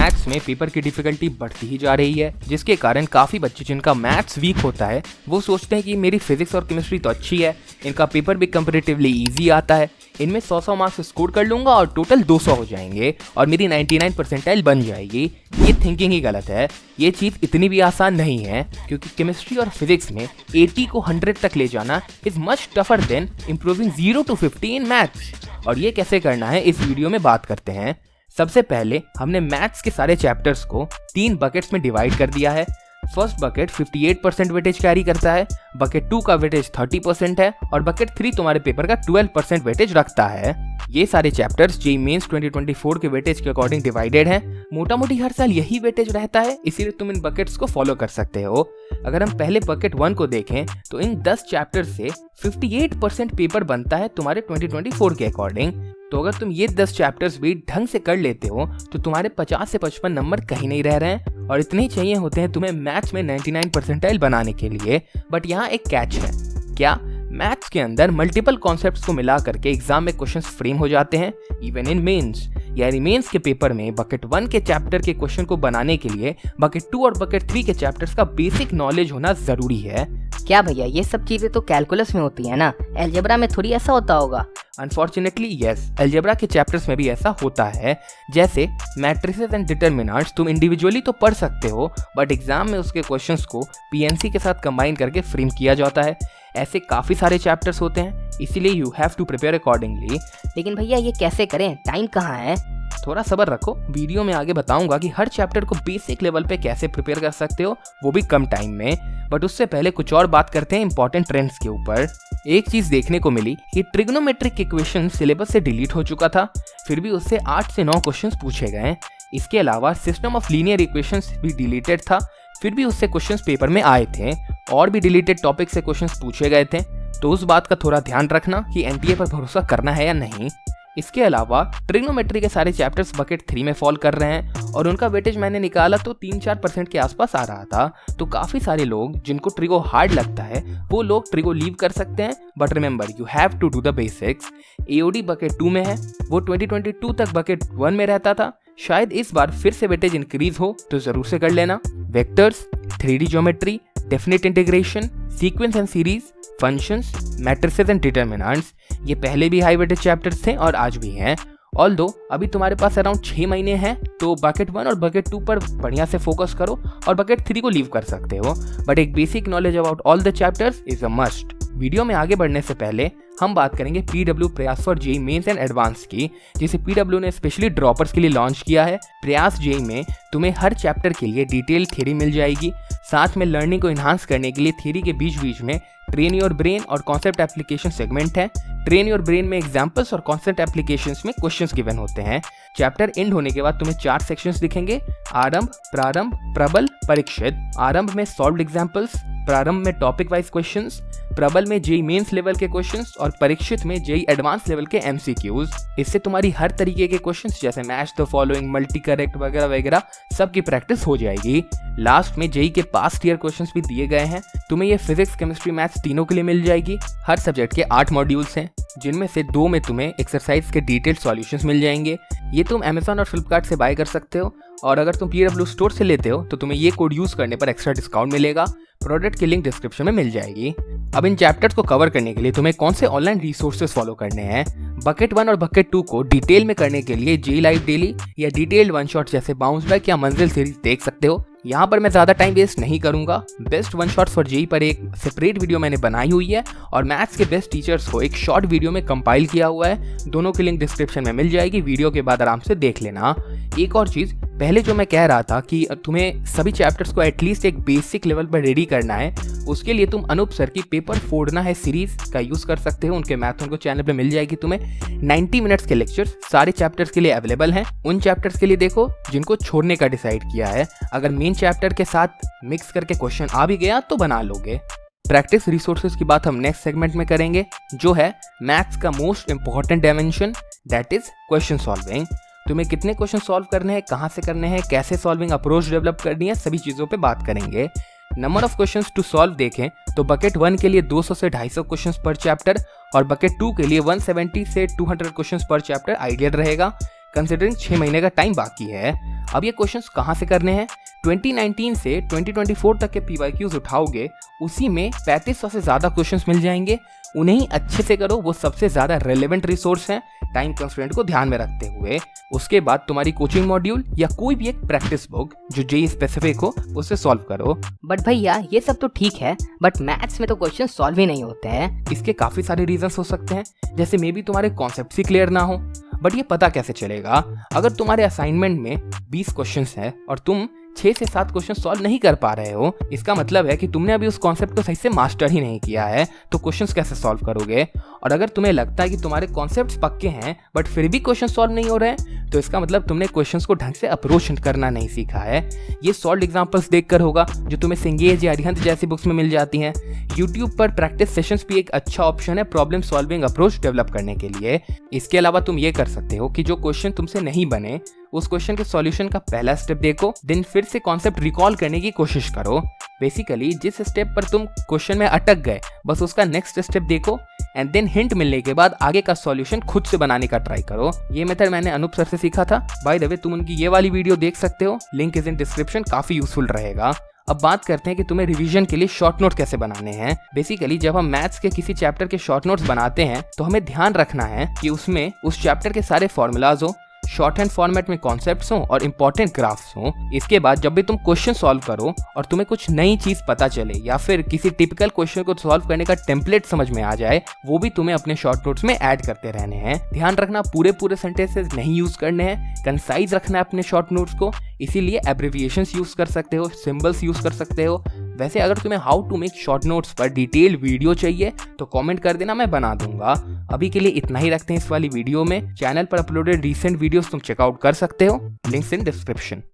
Maths में paper की difficulty बढ़ती ही जा रही है, जिसके कारण काफ़ी बच्चे जिनका मैथ्स वीक होता है वो सोचते हैं कि मेरी फिजिक्स और केमिस्ट्री तो अच्छी है, इनका पेपर भी कंपैरेटिवली इजी आता है, इनमें 100 मार्क्स स्कोर कर लूंगा और टोटल 200 हो जाएंगे और मेरी 99 परसेंटाइल बन जाएगी। ये थिंकिंग ही गलत है। ये चीज़ इतनी भी आसान नहीं है, क्योंकि केमिस्ट्री और फिजिक्स में 80 को 100 तक ले जाना is much tougher than improving 0 to 50 in maths. और ये कैसे करना है इस वीडियो में बात करते हैं। सबसे पहले हमने मैथ्स के सारे चैप्टर्स को 3 बकेट्स में डिवाइड कर दिया है। फर्स्ट बकेट 58% वेटेज कैरी करता है, बकेट 2 का वेटेज 30% है और बकेट 3 तुम्हारे पेपर का 12% वेटेज रखता है। ये सारे चैप्टर्स जेईई मेंस 2024 के वेटेज के अकॉर्डिंग डिवाइडेड हैं। मोटा मोटी हर साल यही वेटेज रहता है, इसीलिए तुम इन बकेट्स को फॉलो कर सकते हो। अगर हम पहले बकेट 1 को देखें तो इन 10 चैप्टर से 58% पेपर बनता है तुम्हारे 2024 के अकॉर्डिंग। तो अगर तुम ये 10 चैप्टर्स भी ढंग से कर लेते हो तो तुम्हारे 50 से 55 नंबर कहीं नहीं रह रहे हैं और इतने ही चाहिए होते हैं तुम्हें मैथ्स में 99 परसेंटाइल बनाने के लिए। बट यहाँ एक कैच है। क्या मैथ्स के अंदर मल्टीपल कॉन्सेप्ट्स को मिला करके एग्जाम में क्वेश्चंस फ्रेम हो जाते हैं इवन इन मेंस। यानी मेंस के पेपर में बकेट 1 के चैप्टर के क्वेश्चन को बनाने के लिए बकेट 2 और बकेट 3 के चैप्टर्स का बेसिक नॉलेज होना जरूरी है। क्या भैया, ये सब चीजें तो कैलकुलस में होती है ना, अलजेब्रा में थोड़ी ऐसा होता होगा? अनफॉर्चुनेटली यस, अलजेब्रा के चैप्टर्स में भी ऐसा होता है। जैसे मैट्रिसेस एंड डिटरमिनेंट्स तुम इंडिविजुअली तो पढ़ सकते हो, बट एग्जाम में उसके क्वेश्चंस को पीएनसी के साथ कंबाइन करके फ्रेम किया जाता है। ऐसे काफ़ी सारे चैप्टर्स होते हैं, इसीलिए you have to prepare accordingly. लेकिन भैया ये कैसे करें, टाइम कहाँ है? थोड़ा सब्र रखो, वीडियो में आगे बताऊंगा कि हर चैप्टर को बेसिक लेवल पे कैसे प्रिपेयर कर सकते हो, वो भी कम टाइम में। बट उससे पहले कुछ और बात करते हैं इंपॉर्टेंट ट्रेंड्स के ऊपर। एक चीज देखने को मिली कि ट्रिग्नोमेट्रिक इक्वेशन सिलेबस से डिलीट हो चुका था, फिर भी उससे 8 से 9 क्वेश्चंस पूछे गए। इसके अलावा सिस्टम ऑफ लीनियर इक्वेशंस भी डिलीटेड था, फिर भी उससे क्वेश्चंस पेपर में आए थे और भी डिलीटेड टॉपिक से क्वेश्चंस पूछे गए थे। तो उस बात का थोड़ा ध्यान रखना कि एनटीए पर भरोसा करना है या नहीं। इसके अलावा ट्रिग्नोमेट्री के सारे चैप्टर्स बकेट 3 में फॉल कर रहे हैं और उनका वेटेज मैंने निकाला तो 3-4% के आसपास आ रहा था। तो काफ़ी सारे लोग जिनको ट्रिगो हार्ड लगता है वो लोग ट्रिगो लीव कर सकते हैं, but remember you have to do the basics. AOD bucket 2 में है, वो 2022 तक बकेट 1 में रहता था, शायद इस बार फिर से वेटेज इंक्रीज हो तो जरूर से कर लेना। Vectors, 3D geometry, definite integration, sequence and series, functions, matrices and determinants, ये पहले भी हाई वेटेज चैप्टर्स थे और आज भी हैं। ऑल्दो अभी तुम्हारे पास अराउंड 6 महीने हैं, तो बकेट 1 और बकेट 2 पर बढ़िया से फोकस करो और बकेट 3 को लीव कर सकते हो। बट एक basic knowledge about all the chapters is a must. Video में आगे बढ़ने से पहले हम बात करेंगे PW Prayas for JEE mains and advance की, जिसे पीडब्ल्यू ने स्पेशली ड्रॉपर्स के लिए लॉन्च किया है। प्रयास जेईई में तुम्हें हर चैप्टर के लिए डिटेल थ्योरी मिल जाएगी, साथ में लर्निंग को इन्हांस करने के लिए थ्योरी के बीच बीच में ट्रेन योर ब्रेन और कॉन्सेप्ट एप्लीकेशन सेगमेंट है। ट्रेन योर ब्रेन में एग्जांपल्स और कॉन्सेप्ट एप्लीकेशंस में क्वेश्चंस गिवन होते हैं। चैप्टर एंड होने के बाद तुम्हें 4 सेक्शंस दिखेंगे, आरंभ, प्रारंभ, प्रबल, परीक्षित। आरंभ में सॉल्व्ड एग्जांपल्स, प्रारंभ में टॉपिक वाइज क्वेश्चंस, प्रबल में जेईई मेंस लेवल के क्वेश्चंस और परीक्षित में जेईई एडवांस लेवल के एमसीक्यूज। इससे तुम्हारी हर तरीके के क्वेश्चंस जैसे match the following, multi correct वगैरह वगैरह सब की प्रैक्टिस हो जाएगी। लास्ट में जेईई के पास्ट ईयर क्वेश्चंस भी दिए गए हैं। तुम्हें ये फिजिक्स, केमिस्ट्री, मैथ्स तीनों के लिए मिल जाएगी। हर सब्जेक्ट के 8 मॉड्यूल्स हैं, जिनमें से 2 में तुम्हें एक्सरसाइज के डिटेल्ड सॉल्यूशंस मिल जाएंगे। ये तुम अमेजॉन और फ्लिपकार्ट से बाय कर सकते हो और अगर तुम पीडब्ल्यू स्टोर से लेते हो तो तुम्हें ये कोड यूज करने पर एक्स्ट्रा डिस्काउंट मिलेगा। प्रोडक्ट की लिंक डिस्क्रिप्शन में मिल जाएगी। अब इन चैप्टर्स को कवर करने के लिए तुम्हें कौन से ऑनलाइन रिसोर्सेज फॉलो करने हैं। बकेट 1 और बकेट 2 को डिटेल में करने के लिए जेईई लाइव डेली या डिटेल्ड वन शॉट जैसे बाउंस बैक या मंजिल सीरीज देख सकते हो। यहाँ पर मैं ज्यादा टाइम वेस्ट नहीं करूंगा। Best one shot for JEE पर एक सेपरेट वीडियो मैंने बनाई हुई है और मैथ्स के बेस्ट टीचर्स को एक शॉर्ट वीडियो में कंपाइल किया हुआ है। दोनों की लिंक डिस्क्रिप्शन में मिल जाएगी, वीडियो के बाद आराम से देख लेना। एक और चीज, पहले जो मैं कह रहा था कि तुम्हें सभी चैप्टर्स को एटलीस्ट एक बेसिक लेवल पर रेडी करना है, उसके लिए तुम अनूप सर की पेपर फोड़ना है सीरीज का यूज कर सकते हो। उनके मैथ उनको चैनल पे मिल जाएगी। तुम्हें 90 मिनट्स के लेक्चर्स सारे चैप्टर्स के लिए अवेलेबल हैं। उन चैप्टर्स के लिए देखो जिनको छोड़ने का डिसाइड किया है। अगर मेन चैप्टर के साथ मिक्स करके क्वेश्चन आ भी गया तो बना लोगे। प्रैक्टिस रिसोर्सेज की बात हम नेक्स्ट सेगमेंट में करेंगे, जो है मैथ्स का most important dimension, that is question solving. तुम्हें कितने क्वेश्चन सॉल्व करने हैं, कहाँ से करने हैं, कैसे सॉल्विंग अप्रोच डेवलप करनी है, सभी चीज़ों पे बात करेंगे। Number of questions to solve देखें तो बकेट 1 के लिए 200 से 250 क्वेश्चंस पर चैप्टर और बकेट 2 के लिए 170 से 200 क्वेश्चंस पर चैप्टर आइडियल रहेगा। कंसिडरिंग 6 महीने का टाइम बाकी है। अब ये क्वेश्चंस कहाँ से करने हैं? 2019 से 2024 तक के PYQs उठाओगे, उसी में 3500 से ज़्यादा क्वेश्चंस मिल जाएंगे। उन्हें ही अच्छे से करो, वो सबसे ज़्यादा रेलेवेंट रिसोर्स हैं टाइम कंस्ट्रेंट को ध्यान में रखते हुए। उसके बाद तुम्हारी कोचिंग मॉड्यूल या कोई भी एक प्रैक्टिस बुक जो जेईई स्पेसिफिक हो उससे सॉल्व करो। बट भैया ये सब तो ठीक है, बट मैथ्स में तो क्वेश्चन सॉल्व ही नहीं होते हैं। इसके काफ़ी सारे रीजंस हो सकते हैं, जैसे मे बी तुम्हारे कॉन्सेप्ट ही क्लियर ना हो। बट ये पता कैसे चलेगा? अगर तुम्हारे असाइनमेंट में 20 क्वेश्चंस हैं और तुम 6 से 7 क्वेश्चन सॉल्व नहीं कर पा रहे हो, इसका मतलब है कि तुमने अभी उस कॉन्सेप्ट को सही से मास्टर ही नहीं किया है। तो क्वेश्चंस कैसे सॉल्व करोगे? और अगर तुम्हें लगता है कि तुम्हारे कॉन्सेप्ट्स पक्के हैं बट फिर भी क्वेश्चन सॉल्व नहीं हो रहे हैं, तो इसका मतलब तुमने क्वेश्चंस को ढंग से अप्रोच करना नहीं सीखा है। ये सॉल्व एग्जांपल्स देखकर होगा जो तुम्हें सिंगेज या अरिहंत जैसी बुक्स में मिल जाती हैं। यूट्यूब पर प्रैक्टिस सेशंस भी एक अच्छा ऑप्शन है प्रॉब्लम सॉल्विंग अप्रोच डेवलप करने के लिए। इसके अलावा तुम ये कर सकते हो कि जो क्वेश्चन तुमसे नहीं बने, उस क्वेश्चन के सॉल्यूशन का पहला स्टेप देखो, देन फिर से कॉन्सेप्ट रिकॉल करने की कोशिश करो। बेसिकली जिस स्टेप पर तुम क्वेश्चन में अटक गए, बस उसका नेक्स्ट स्टेप देखो एंड देन हिंट मिलने के बाद आगे का सॉल्यूशन खुद से बनाने का ट्राई करो। ये मेथड मैंने अनूप सर से सीखा था। बाय द वे तुम उनकी ये वाली वीडियो देख सकते हो, लिंक इज इन डिस्क्रिप्शन, काफी यूजफुल रहेगा। अब बात करते हैं कि तुम्हें रिवीजन के लिए शॉर्ट नोट कैसे बनाने हैं। बेसिकली जब हम मैथ्स के किसी चैप्टर के शॉर्ट नोट्स बनाते हैं तो हमें ध्यान रखना है कि उसमें उस चैप्टर के सारे फॉर्मूलाज हो, शॉर्ट हैंड फॉर्मेट में कॉन्सेप्ट्स हो और इंपॉर्टेंट ग्राफ्स हो। इसके बाद जब भी तुम क्वेश्चन सॉल्व करो और तुम्हें कुछ नई चीज पता चले या फिर किसी टिपिकल क्वेश्चन को सॉल्व करने का टेम्पलेट समझ में आ जाए, वो भी तुम्हें अपने शॉर्ट नोट्स में ऐड करते रहने हैं। ध्यान रखना पूरे सेंटेंसेस नहीं यूज करने हैं, कंसाइज रखना है अपने शॉर्ट नोट्स को, इसीलिए एब्रिविएशंस यूज कर सकते हो, सिंबल्स यूज कर सकते हो। वैसे अगर तुम्हें how to make short notes पर डिटेल वीडियो चाहिए तो कमेंट कर देना, मैं बना दूंगा। अभी के लिए इतना ही रखते हैं इस वाली वीडियो में। चैनल पर अपलोडेड रीसेंट वीडियोस तुम चेकआउट कर सकते हो, लिंक्स इन डिस्क्रिप्शन।